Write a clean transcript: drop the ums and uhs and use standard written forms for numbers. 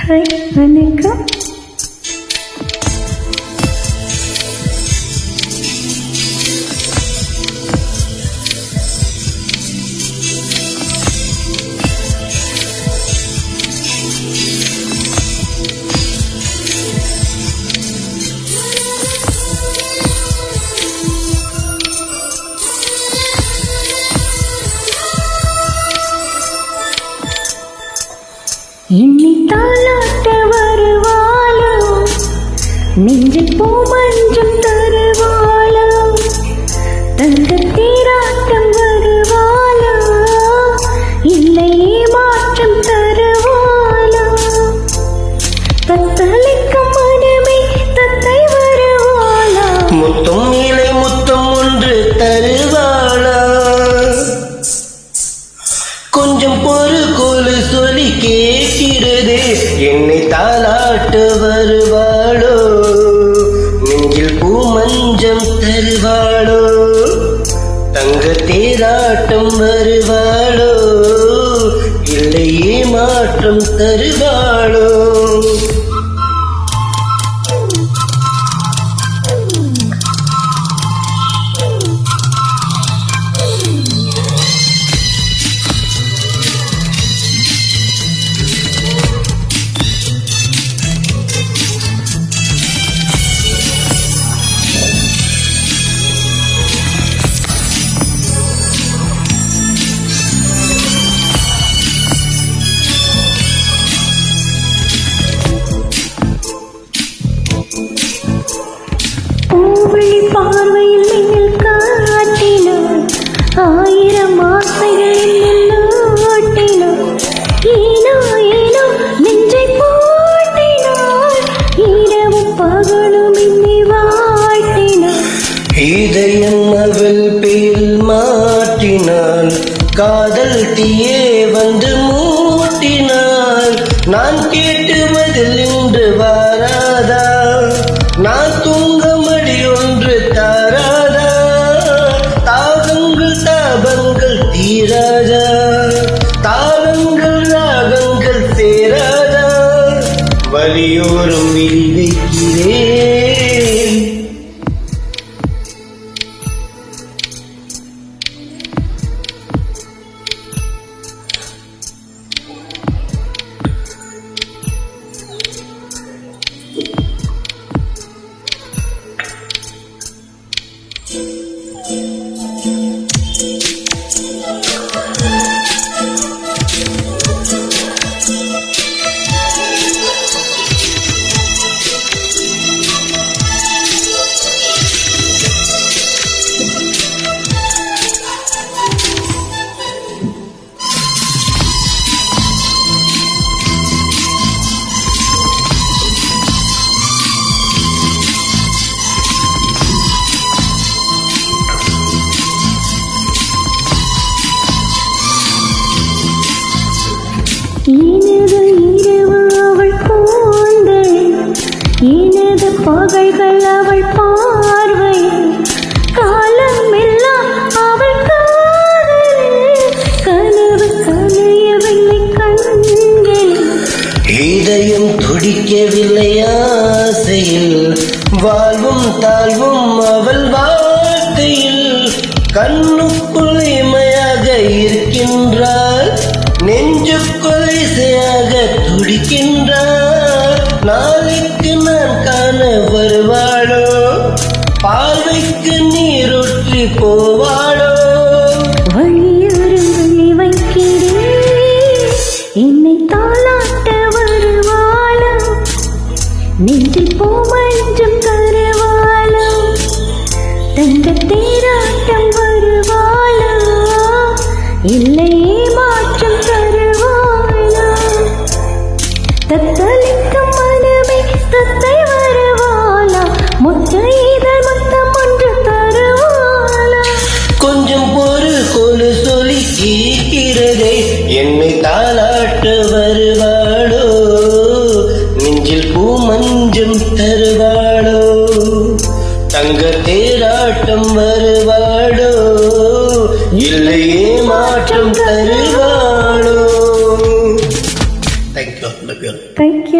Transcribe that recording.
வணக்கம். என்னை தாளாட்ட வருவாளோ, நெஞ்சில் பூமஞ்சம் தருவாளோ, தங்க தேராட்டம் வருவாளோ, இல்லையே மாற்றம் தருவாளோ, தத்தளிக்கும் மனமே தத்தை வருவாளா, முத்தம் இலை முத்தம் ஒன்று தருவாளா, கொஞ்சம் பொறு கொலு சொல்லி கேட்கிறது, என்னை தாளாட்ட வருவாளோ, நெஞ்சில் பூமஞ்சம் தருவாளோ, தங்க தேராட்டம் வருவாளோ, இல்லையே மாற்றம் தருவாளோ. பூவிழி பார்வையில் நீங்கள் காட்டினார், ஆயிரம் ஆசைகளில் ஓட்டினார், ஏனோ ஏனோ நெஞ்சை போட்டினார், இரவும் பகலும் என்னை வாழ்த்தினார், இதயம் அவள் பேல் மாற்றினாள், காதல் தீயே வந்து மூட்டினாள், நான் கேட்டு பதில் இன்று வாராதா, நான் தூங்க மடி ஒன்று தாராதா, தாகங்கள் தாபங்கள் தீராதா, தாளங்கள் ராகங்கள் சேராதா, வலியோரும் வில் வைக்கிறேன். எனது இரவு அவள் கூந்தல், எனது பகல்கள் அவள் பார்வை, காலம் எல்லாம் அவள் காதல், கனவு கலையவில்லை கண்கள், இதயம் துடிக்கவில்லை ஆசையில், வாழ்வும் தாழ்வும் அவள் வாழ்க்கையில், கண்ணுக்குள் இமையாக இருக்கின்றாள், நெஞ்சுக்குள் இசையாக துடிக்கின்றாள், நாளைக்கு நான் காண வருவாளோ, பார்வைக்கு நீரூற்றி போவாளோ, வழியோரம் விழி வைக்கிறேன், என்னை தாளாட்ட வருவாளோ, நெஞ்சில் பூமஞ்சம் தருவாளோ, தங்க தேராட்டம் வருவாளோ, இல்லையே மாற்றம் தருவாளோ, தத்தளிக்கும் மனமே தத்தை வருவாளா, முத்த இதழ் முத்தம் ஒன்று தருவாளா, கொஞ்சம் பொறு கொலு சொல்லி கேட்கிறதே, என்னை தாளாட்ட வருவாளோ, நெஞ்சில் பூமஞ்சம் தருவாளோ, தங்க தேராட்டம் வருவாளோ, இல்லையே மாற்றம் தருவாளோ. Thank you. தைக்க